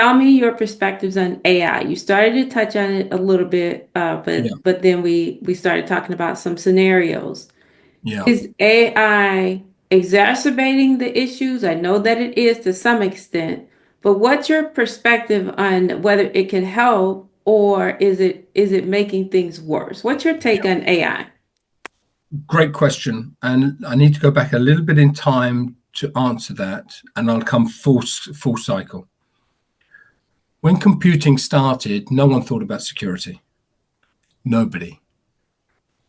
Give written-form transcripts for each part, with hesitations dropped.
Tell me your perspectives on AI. You started to touch on it a little bit, Yeah, but then we started talking about some scenarios. yeah. Is AI exacerbating the issues? I know that it is to some extent, but what's your perspective on whether it can help or is it making things worse? What's your take on AI? Great question. And I need to go back a little bit in time to answer that, and I'll come full cycle. When computing started, no one thought about security. Nobody.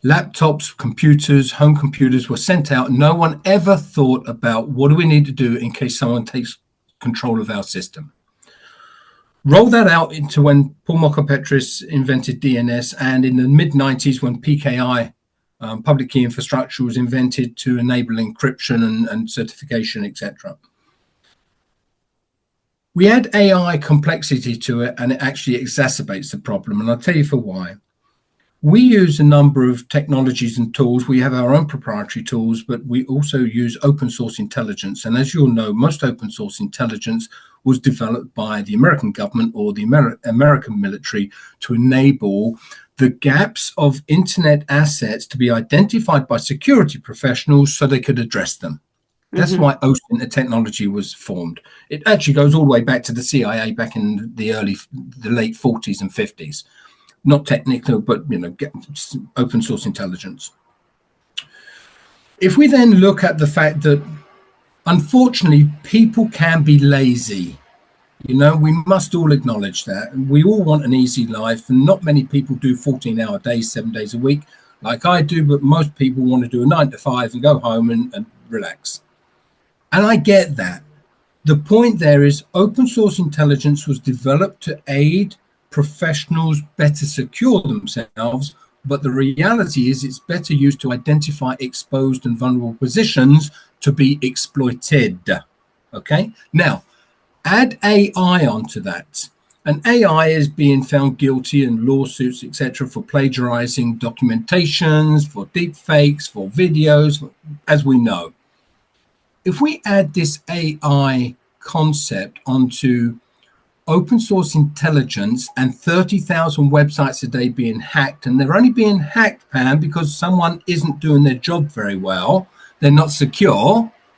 Laptops, computers, home computers were sent out. No one ever thought about what do we need to do in case someone takes control of our system. Roll that out into when Paul Mockapetris invented DNS, and in the mid-90s when PKI, public key infrastructure, was invented to enable encryption and certification, etc. We add AI complexity to it, and it actually exacerbates the problem. And I'll tell you for why. We use a number of technologies and tools. We have our own proprietary tools, but we also use open source intelligence. And as you'll know, most open source intelligence was developed by the American government or the American military to enable the gaps of internet assets to be identified by security professionals so they could address them. That's Hmm. why OSINT technology was formed. It actually goes all the way back to the CIA back in the late 40s and 50s. Not technical, but open source intelligence. If we then look at the fact that unfortunately people can be lazy, we must all acknowledge that. We all want an easy life, and not many people do 14-hour days, 7 days a week, like I do, but most people want to do a 9 to 5 and go home and relax. And I get that. The point there is open source intelligence was developed to aid professionals better secure themselves, but the reality is it's better used to identify exposed and vulnerable positions to be exploited. Okay, now add AI onto that, and AI is being found guilty in lawsuits, etc., for plagiarizing documentations, for deep fakes, for videos, as we know. If we add this AI concept onto open source intelligence and 30,000 websites a day being hacked, and they're only being hacked, Pam, because someone isn't doing their job very well, they're not secure,